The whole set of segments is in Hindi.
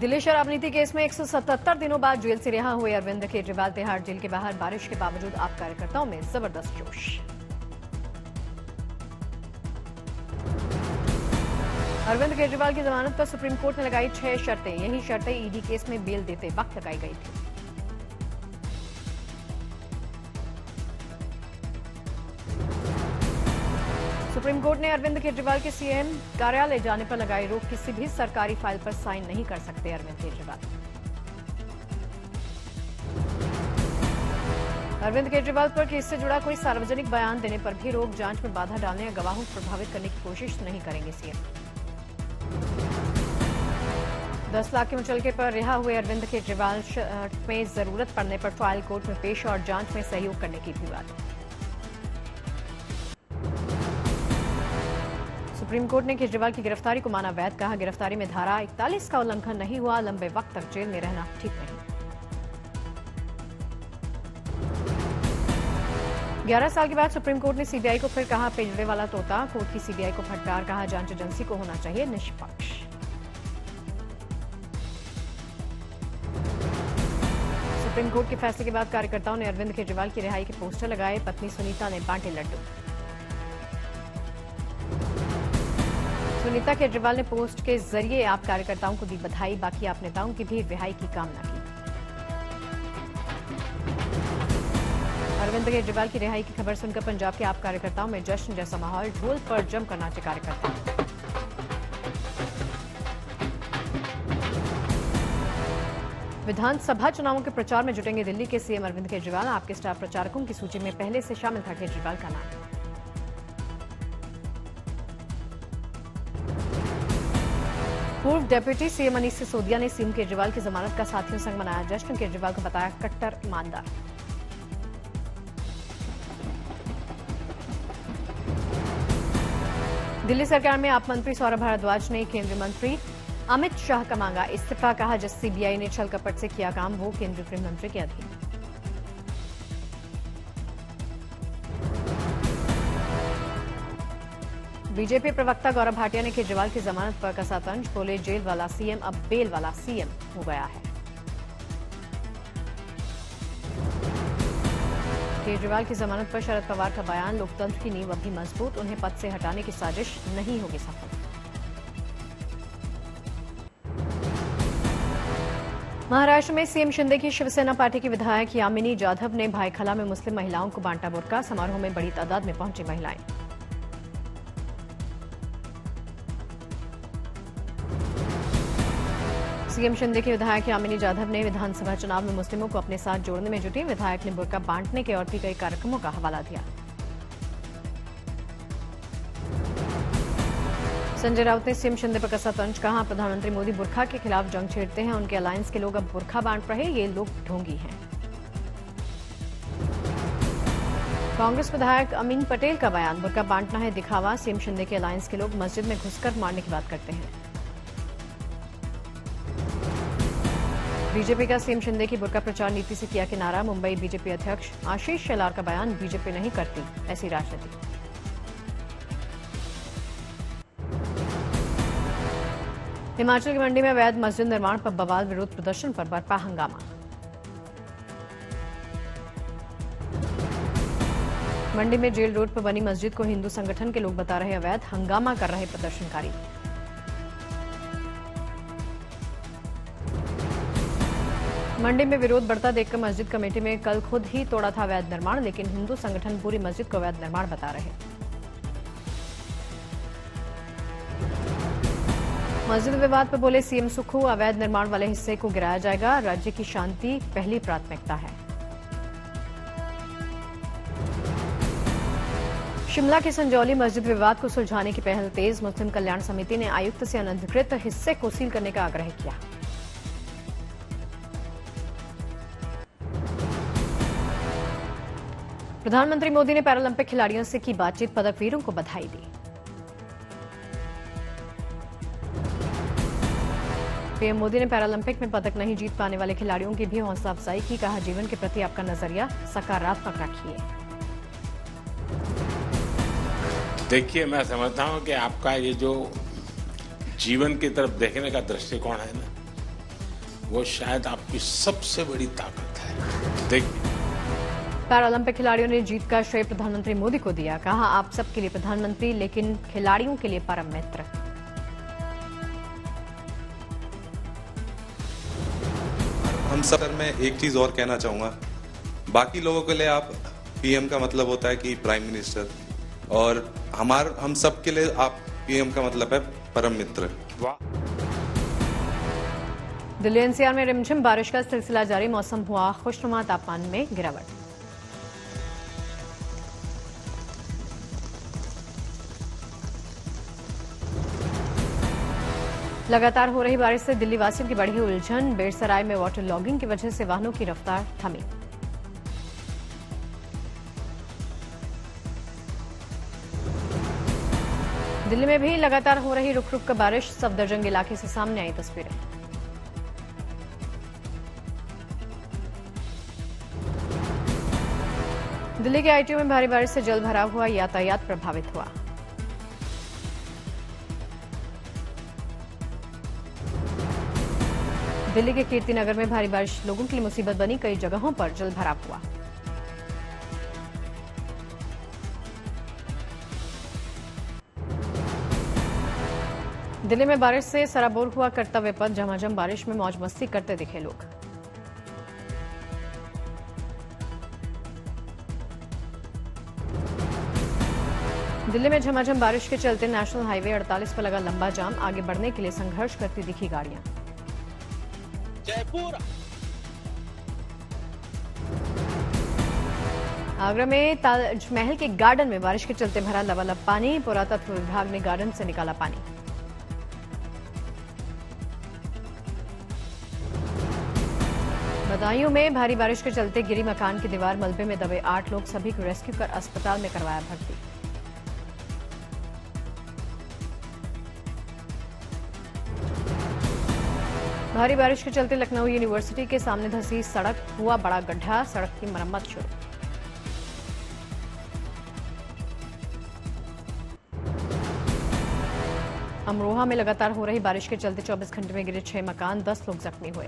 दिल्ली शराब नीति केस में 177 दिनों बाद जेल से रिहा हुए अरविंद केजरीवाल तिहाड़ जेल के बाहर बारिश के बावजूद आप कार्यकर्ताओं में जबरदस्त जोश। अरविंद केजरीवाल की जमानत पर सुप्रीम कोर्ट ने लगाई 6 शर्तें। यही शर्तें ईडी केस में बेल देते वक्त लगाई गई थी। सुप्रीम कोर्ट ने अरविंद केजरीवाल के सीएम कार्यालय जाने पर लगाई रोक। किसी भी सरकारी फाइल पर साइन नहीं कर सकते अरविंद केजरीवाल। अरविंद केजरीवाल पर केस से जुड़ा कोई सार्वजनिक बयान देने पर भी रोक। जांच में बाधा डालने या गवाहों को प्रभावित करने की कोशिश नहीं करेंगे सीएम। 10 लाख के मुचलके पर रिहा हुए अरविंद केजरीवाल में जरूरत पड़ने पर ट्रायल कोर्ट में पेश और जांच में सहयोग करने की भी बात। सुप्रीम कोर्ट ने केजरीवाल की गिरफ्तारी को माना वैध। कहा, गिरफ्तारी में धारा 41 का उल्लंघन नहीं हुआ। लंबे वक्त तक जेल में रहना ठीक नहीं। 11 साल के बाद सुप्रीम कोर्ट ने सीबीआई को फिर कहा पिंजरे वाला तोता। कोर्ट की सीबीआई को फटकार। कहा, जांच एजेंसी को होना चाहिए निष्पक्ष। सुप्रीम कोर्ट के फैसले के बाद कार्यकर्ताओं ने अरविंद केजरीवाल की रिहाई के पोस्टर लगाए। पत्नी सुनीता ने बांटे लड्डू। सुनीता केजरीवाल ने पोस्ट के जरिए आप कार्यकर्ताओं को दी बधाई। बाकी आप नेताओं की भी रिहाई की कामना की। अरविंद केजरीवाल की रिहाई की खबर सुनकर पंजाब के आप कार्यकर्ताओं में जश्न जैसा माहौल। ढोल पर जमकर नाचे कार्यकर्ता। विधानसभा चुनावों के प्रचार में जुटेंगे दिल्ली के सीएम अरविंद केजरीवाल। आपके स्टार प्रचारकों की सूची में पहले से शामिल था केजरीवाल का नाम। पूर्व डेप्यूटी सीएम मनीष सिसोदिया ने सीएम केजरीवाल की जमानत का साथियों संग मनाया जश्न। केजरीवाल को बताया कट्टर ईमानदार। दिल्ली सरकार में आप मंत्री सौरभ भारद्वाज ने केंद्रीय मंत्री अमित शाह का मांगा इस्तीफा। कहा, जिस सीबीआई ने छल कपट से किया काम वो केंद्रीय गृह मंत्री के अधीन। बीजेपी प्रवक्ता गौरव भाटिया ने केजरीवाल की जमानत पर कसा तंज। बोले, जेल वाला सीएम अब बेल वाला सीएम हो गया है। केजरीवाल की जमानत पर शरद पवार का बयान। लोकतंत्र की नींव अभी मजबूत। उन्हें पद से हटाने की साजिश नहीं होगी सफल। महाराष्ट्र में सीएम शिंदे की शिवसेना पार्टी की विधायक यामिनी जाधव ने भाईखला में मुस्लिम महिलाओं को बांटा बुर्का। समारोह में बड़ी तादाद में पहुंची महिलाएं। सीएम शिंदे के विधायक यामिनी जाधव ने विधानसभा चुनाव में मुस्लिमों को अपने साथ जोड़ने में जुटी। विधायक ने बुर्का बांटने के और भी कई कार्यक्रमों का हवाला दिया। संजय राउत ने सीएम शिंदे पर कसा तंज। कहा, प्रधानमंत्री मोदी बुर्का के खिलाफ जंग छेड़ते हैं। उनके अलायंस के लोग अब बुर्का बांट रहे। ये लोग ढोंगी हैं। कांग्रेस विधायक अमीन पटेल का बयान। बुर्का बांटना है दिखावा। सीएम शिंदे के अलायंस के लोग मस्जिद में घुसकर मारने की बात करते हैं। बीजेपी का सीएम शिंदे की बुर्का प्रचार नीति से किया किनारा। मुंबई बीजेपी अध्यक्ष आशीष शेलार का बयान। बीजेपी नहीं करती ऐसी राजनीति। हिमाचल की मंडी में अवैध मस्जिद निर्माण पर बवाल। विरोध प्रदर्शन पर बरपा हंगामा। मंडी में जेल रोड पर बनी मस्जिद को हिंदू संगठन के लोग बता रहे अवैध। हंगामा कर रहे प्रदर्शनकारी। मंडी में विरोध बढ़ता देखकर मस्जिद कमेटी में कल खुद ही तोड़ा था अवैध निर्माण। लेकिन हिंदू संगठन पूरी मस्जिद को अवैध निर्माण बता रहे। मस्जिद विवाद पर बोले सीएम सुक्खू। अवैध निर्माण वाले हिस्से को गिराया जाएगा। राज्य की शांति पहली प्राथमिकता है। शिमला के संजौली मस्जिद विवाद को सुलझाने की पहल तेज। मुस्लिम कल्याण समिति ने आयुक्त से अनधिकृत हिस्से को सील करने का आग्रह किया। प्रधानमंत्री मोदी ने पैरालंपिक खिलाड़ियों से की बातचीत। पदक वीरों को बधाई दी। पीएम मोदी ने पैरालंपिक में पदक नहीं जीत पाने वाले खिलाड़ियों की भी हौसला अफजाई की। कहा, जीवन के प्रति आपका नजरिया सकारात्मक रखिए। देखिए, मैं समझता हूं कि आपका ये जो जीवन की तरफ देखने का दृष्टिकोण है ना, वो शायद आपकी सबसे बड़ी ताकत है। देखिए, पैरालंपिक खिलाड़ियों ने जीत का श्रेय प्रधानमंत्री मोदी को दिया। कहा, आप सबके लिए प्रधानमंत्री, लेकिन खिलाड़ियों के लिए परम मित्र। हम सब मैं एक चीज और कहना चाहूंगा, बाकी लोगों के लिए आप पीएम का मतलब होता है कि प्राइम मिनिस्टर, और हम सब के लिए आप पीएम का मतलब है परम मित्र। दिल्ली एनसीआर में रिमझिम बारिश का सिलसिला जारी। मौसम हुआ खुशनुमा, तापमान में गिरावट। लगातार हो रही बारिश से दिल्ली वासियों की बढ़ी उलझन। बेड़सराय में वाटर लॉगिंग की वजह से वाहनों की रफ्तार थमी। दिल्ली में भी लगातार हो रही रुक रुक कर बारिश। सफदरजंग इलाके से सामने आई तस्वीरें। दिल्ली के आईटीओ में भारी बारिश से जल भराव हुआ, यातायात प्रभावित हुआ। दिल्ली के कीर्तिनगर में भारी बारिश लोगों के लिए मुसीबत बनी। कई जगहों पर जल भराव हुआ। दिल्ली में बारिश से सराबोर हुआ कर्तव्य पथ। झमाझम बारिश में मौज मस्ती करते दिखे लोग। दिल्ली में झमाझम बारिश के चलते नेशनल हाईवे 48 पर लगा लंबा जाम। आगे बढ़ने के लिए संघर्ष करती दिखी गाड़ियां। जयपुर आगरा में ताजमहल के गार्डन में बारिश के चलते भरा लबालब पानी। पुरातत्व विभाग ने गार्डन से निकाला पानी। बदायूं में भारी बारिश के चलते गिरी मकान की दीवार। मलबे में दबे 8 लोग, सभी को रेस्क्यू कर अस्पताल में करवाया भर्ती। भारी बारिश के चलते लखनऊ यूनिवर्सिटी के सामने धंसी सड़क। हुआ बड़ा गड्ढा, सड़क की मरम्मत शुरू। अमरोहा में लगातार हो रही बारिश के चलते 24 घंटे में गिरे 6 मकान, 10 लोग जख्मी हुए।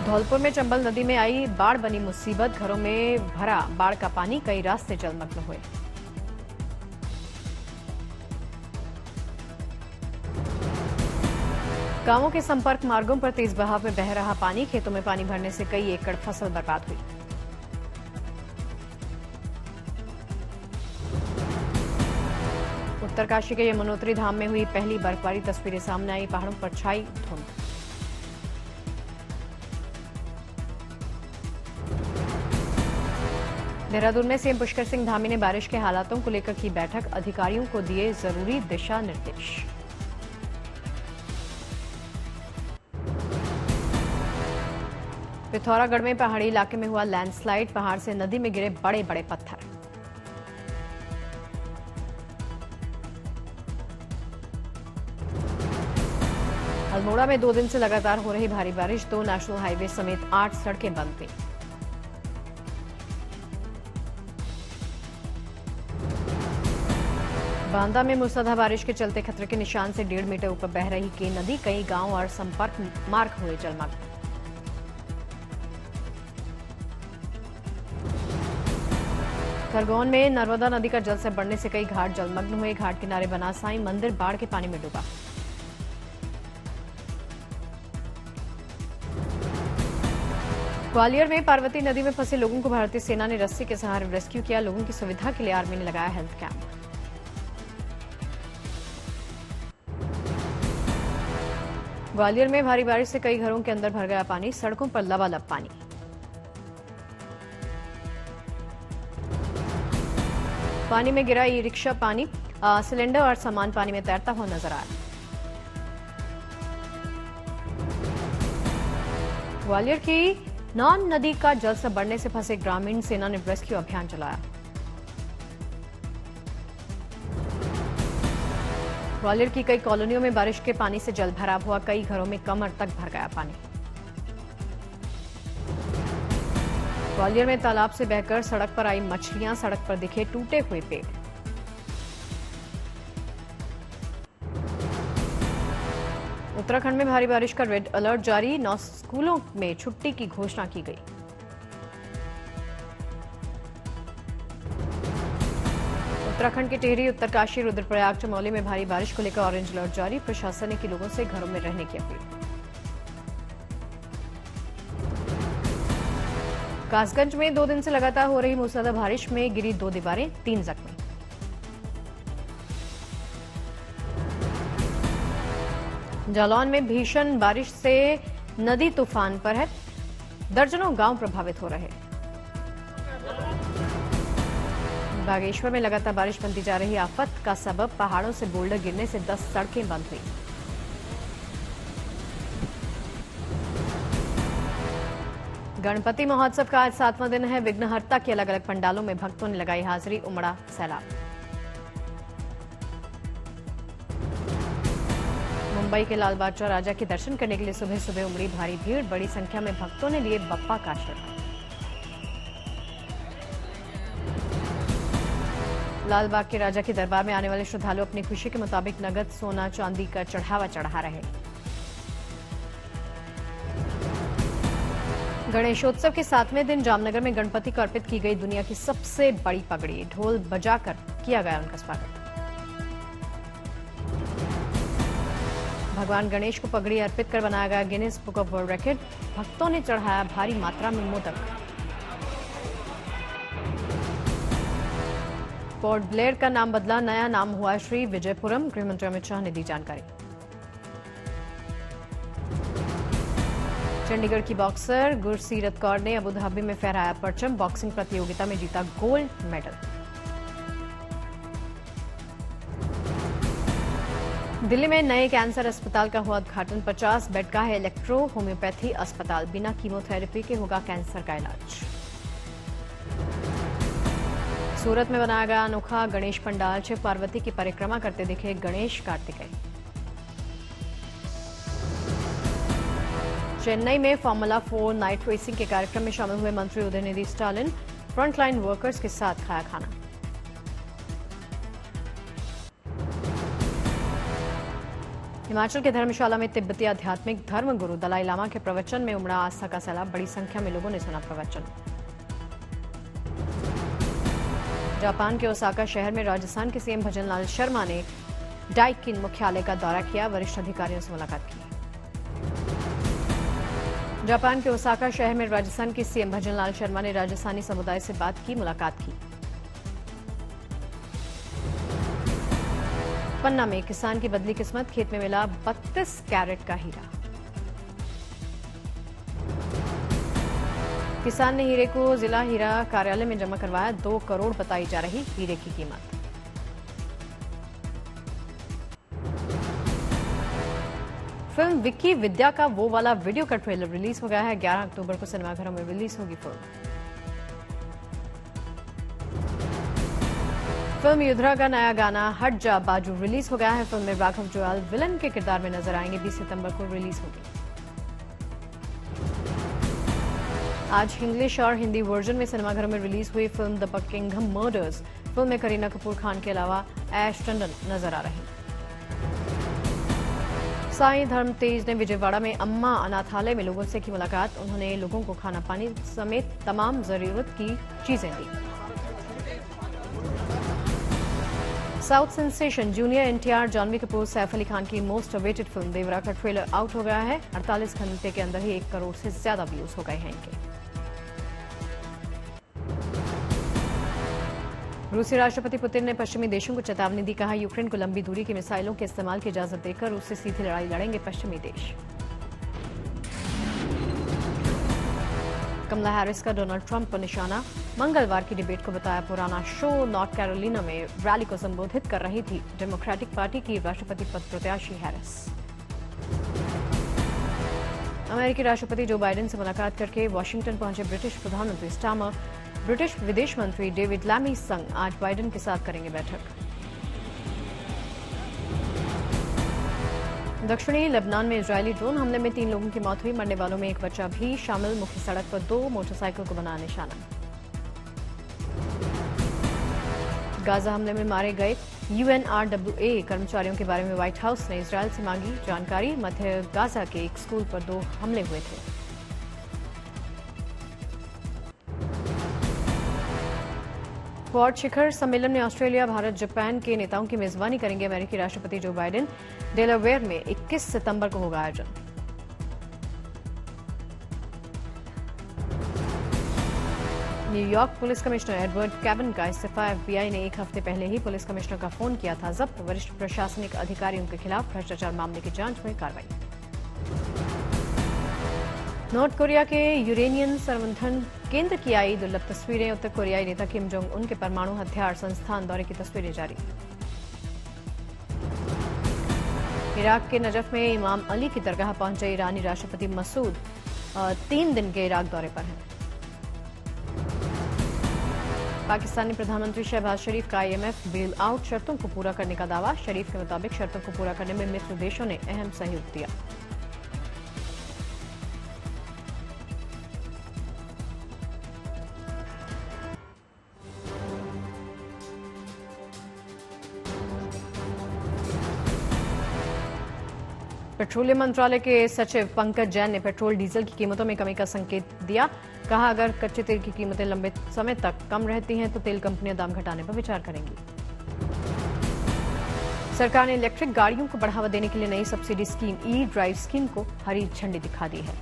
धौलपुर में चंबल नदी में आई बाढ़, बनी मुसीबत। घरों में भरा बाढ़ का पानी, कई रास्ते जलमग्न हुए। गांवों के संपर्क मार्गों पर तेज बहाव में बह रहा पानी। खेतों में पानी भरने से कई एकड़ फसल बर्बाद हुई। उत्तरकाशी के यमुनोत्री धाम में हुई पहली बर्फबारी। तस्वीरें सामने आई, पहाड़ों पर छाई धुंध। देहरादून में सीएम पुष्कर सिंह धामी ने बारिश के हालातों को लेकर की बैठक। अधिकारियों को दिए जरूरी दिशा निर्देश। पिथौरागढ़ में पहाड़ी इलाके में हुआ लैंडस्लाइड। पहाड़ से नदी में गिरे बड़े बड़े पत्थर। अल्मोड़ा में 2 दिन से लगातार हो रही भारी बारिश। 2 नेशनल हाईवे समेत 8 सड़कें बंद हुई। बांदा में मूसलाधार बारिश के चलते खतरे के निशान से 1.5 मीटर ऊपर बह रही केन नदी। कई गांव और संपर्क मार्ग हुए जलमग्न। खरगोन में नर्मदा नदी का जल से बढ़ने से कई घाट जलमग्न हुए। घाट किनारे बना साईं मंदिर बाढ़ के पानी में डूबा। ग्वालियर में पार्वती नदी में फंसे लोगों को भारतीय सेना ने रस्सी के सहारे रेस्क्यू किया। लोगों की सुविधा के लिए आर्मी ने लगाया हेल्थ कैंप। ग्वालियर में भारी बारिश से कई घरों के अंदर भर गया पानी। सड़कों पर लबालब पानी। पानी में गिरा ई रिक्शा। पानी सिलेंडर और सामान पानी में तैरता हुआ नजर आया। ग्वालियर की नॉन नदी का जल से बढ़ने से फंसे ग्रामीण। सेना ने रेस्क्यू अभियान चलाया। ग्वालियर की कई कॉलोनियों में बारिश के पानी से जल भराव हुआ। कई घरों में कमर तक भर गया पानी। ग्वालियर में तालाब से बहकर सड़क पर आई मछलियां। सड़क पर दिखे टूटे हुए पेड़। उत्तराखंड में भारी बारिश का रेड अलर्ट जारी, 9 स्कूलों में छुट्टी की घोषणा की गई। उत्तराखंड के टिहरी, उत्तरकाशी, रुद्रप्रयाग, चमोली में भारी बारिश को लेकर ऑरेंज अलर्ट जारी, प्रशासन ने की लोगों से घरों में रहने की अपील। कासगंज में 2 दिन से लगातार हो रही मूसलाधार बारिश में गिरी 2 दीवारें, 3 जख्मी। जालौन में भीषण बारिश से नदी तूफान पर है, दर्जनों गांव प्रभावित हो रहे। बागेश्वर में लगातार बारिश बनती जा रही आफत का सबब पहाड़ों से बोल्डर गिरने से 10 सड़कें बंद हुई। गणपति महोत्सव का आज 7वां दिन है, विघ्नहर्ता के अलग अलग पंडालों में भक्तों ने लगाई हाजिरी, उमड़ा सैलाब। मुंबई के लाल बाग चौराहा के दर्शन करने के लिए सुबह सुबह उमड़ी भारी भीड़, बड़ी संख्या में भक्तों ने लिए बप्पा का आशीर्वाद। लाल बाग के राजा के दरबार में आने वाले श्रद्धालु अपनी खुशी के मुताबिक नगद, सोना, चांदी का चढ़ावा चढ़ा रहे। गणेशोत्सव के 7वें दिन जामनगर में गणपति को अर्पित की गई दुनिया की सबसे बड़ी पगड़ी, ढोल बजाकर किया गया उनका स्वागत। भगवान गणेश को पगड़ी अर्पित कर बनाया गया Guinness book of world record, भक्तों ने चढ़ाया भारी मात्रा में मोदक। पोर्ट ब्लेयर का नाम बदला, नया नाम हुआ श्री विजयपुरम, गृहमंत्री अमित शाह ने दी जानकारी। चंडीगढ़ की बॉक्सर गुरसीरत कौर ने अबू धाबी में फहराया परचम, बॉक्सिंग प्रतियोगिता में जीता गोल्ड मेडल। दिल्ली में नए कैंसर अस्पताल का हुआ उद्घाटन, 50 बेड का है इलेक्ट्रो होम्योपैथी अस्पताल, बिना कीमोथेरेपी के होगा कैंसर का इलाज। सूरत में बनाया गया अनोखा गणेश पंडाल, शिव पार्वती की परिक्रमा करते दिखे गणेश कार्तिकेय। चेन्नई में फॉर्मूला 4 नाइट रेसिंग के कार्यक्रम में शामिल हुए मंत्री उदयनिधि स्टालिन, फ्रंटलाइन वर्कर्स के साथ खाया खाना। हिमाचल के धर्मशाला में तिब्बती आध्यात्मिक धर्मगुरु दलाई लामा के प्रवचन में उमड़ा आस्था का सैलाब, बड़ी संख्या में लोगों ने सुना प्रवचन। जापान के ओसाका शहर में राजस्थान के सीएम भजनलाल शर्मा ने डाइकिन मुख्यालय का दौरा किया, वरिष्ठ अधिकारियों से मुलाकात की। जापान के ओसाका शहर में राजस्थान के सीएम भजनलाल शर्मा ने राजस्थानी समुदाय से बात की, मुलाकात की। पन्ना में किसान की बदली किस्मत, खेत में मिला 32 कैरेट का हीरा। किसान ने हीरे को जिला हीरा कार्यालय में जमा करवाया, 2 करोड़ बताई जा रही हीरे की कीमत। फिल्म विक्की विद्या का वो वाला वीडियो का ट्रेलर रिलीज हो गया है, 11 अक्टूबर को सिनेमाघरों में रिलीज होगी फिल्म युद्रा का नया गाना हट जा बाजू रिलीज हो गया है। फिल्म में राघव जुयाल विलन के किरदार में नजर आएंगे, 20 सितंबर को रिलीज होगी। आज इंग्लिश और हिंदी वर्जन में सिनेमाघरों में रिलीज हुई film the Buckingham murders. Film में करीना कपूर खान के अलावा ऐश टंडन नजर आ रहे हैं। साईं धर्म तेज ने विजयवाड़ा में अम्मा अनाथालय में लोगों से की मुलाकात, उन्होंने लोगों को खाना पानी समेत तमाम जरूरत की चीजें दी। South sensation junior NTR Janhvi Kapoor Saif Ali Khan की मोस्ट अवेटेड फिल्म देवरा का ट्रेलर आउट हो गया है, 48 घंटे के अंदर ही 1 करोड़ से ज्यादा व्यूज हो गए हैं इनके। रूसी राष्ट्रपति पुतिन ने पश्चिमी देशों को चेतावनी दी, कहा यूक्रेन को लंबी दूरी की मिसाइलों के इस्तेमाल की इजाजत देकर रूस से सीधी लड़ाई लड़ेंगे पश्चिमी देश। कमला हैरिस का डोनाल्ड ट्रंप पर निशाना, मंगलवार की डिबेट को बताया पुराना शो। नॉर्थ कैरोलिना में रैली को संबोधित कर रही थी डेमोक्रेटिक पार्टी की राष्ट्रपति पद प्रत्याशी हैरिस। अमेरिकी राष्ट्रपति जो बाइडेन से मुलाकात करके वॉशिंगटन पहुंचे ब्रिटिश प्रधानमंत्री स्टामर। ब्रिटिश विदेश मंत्री डेविड लैमी संग आज बाइडेन के साथ करेंगे बैठक। दक्षिणी लेबनान में इजरायली ड्रोन हमले में 3 लोगों की मौत हुई, मरने वालों में एक बच्चा भी शामिल। मुख्य सड़क पर 2 मोटरसाइकिल को बना निशाना। गाजा हमले में मारे गए UNRWA कर्मचारियों के बारे में व्हाइट हाउस ने इजरायल से मांगी जानकारी। मध्य गाजा के एक स्कूल पर 2 हमले हुए थे। क्वाड शिखर सम्मेलन में ऑस्ट्रेलिया, भारत, जापान के नेताओं की मेजबानी करेंगे अमेरिकी राष्ट्रपति जो बाइडेन। डेलावेयर में 21 सितंबर को होगा आयोजन। New York police commissioner Edward cabin का इस्तीफा। FBI ने 1 हफ्ते पहले ही पुलिस कमिश्नर का फोन किया था जब्त। वरिष्ठ प्रशासनिक अधिकारियों के खिलाफ भ्रष्टाचार मामले की जांच में कार्रवाई। नॉर्थ कोरिया के यूरेनियम संवर्धन केंद्र की आई दुर्लभ तस्वीरें। उत्तर कोरियाई नेता किम जोंग उन के परमाणु हथियार संस्थान दौरे की तस्वीरें जारी। इराक के नजफ में इमाम अली की दरगाह पहुंचे ईरानी राष्ट्रपति मसूद 3 दिन के इराक दौरे पर हैं। पाकिस्तानी प्रधानमंत्री शहबाज शरीफ का IMF बेल आउट शर्तों को पूरा करने का दावा। शरीफ के मुताबिक शर्तों को पूरा करने में मित्र देशों ने अहम सहयोग दिया। पेट्रोलियम मंत्रालय के सचिव पंकज जैन ने पेट्रोल डीजल की कीमतों में कमी का संकेत दिया। कहा अगर कच्चे तेल की कीमतें लंबे समय तक कम रहती हैं तो तेल कंपनियां दाम घटाने पर विचार करेंगी। सरकार ने इलेक्ट्रिक गाड़ियों को बढ़ावा देने के लिए नई सब्सिडी स्कीम ई-ड्राइव स्कीम को हरी झंडी दिखा दी है।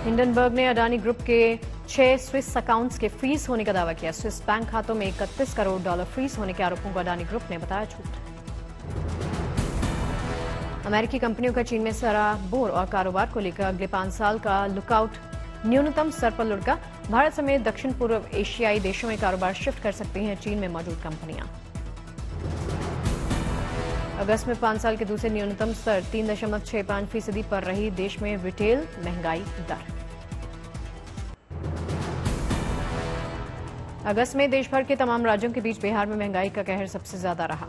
हिंडनबर्ग ने अडानी ग्रुप के 6 स्विस अकाउंट्स के फ्रीज होने का दावा किया। स्विस बैंक खातों में $31 करोड़ फ्रीज होने के आरोपों को अडानी ग्रुप ने बताया झूठ। अमेरिकी कंपनियों का चीन में सराबोर और कारोबार को लेकर अगले 5 साल का लुकआउट न्यूनतम स्तर पर लुढ़का। भारत समेत दक्षिण पूर्व एशियाई देशों में कारोबार शिफ्ट कर सकती हैं चीन में मौजूद कंपनियां। अगस्त में 5 साल के दूसरे न्यूनतम स्तर 3.65% पर रही देश में रिटेल महंगाई दर। अगस्त में देश भर के तमाम राज्यों के बीच बिहार में महंगाई का कहर सबसे ज्यादा रहा।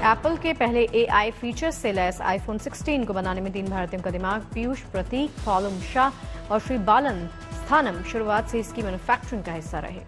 एप्पल के पहले AI फीचर्स से लैस iPhone 16 को बनाने में 3 भारतीयों का दिमाग। पीयूष प्रतीक, फॉलुम शाह और श्री बालन स्थानम शुरुआत से इसकी मैन्युफैक्चरिंग का हिस्सा रहे।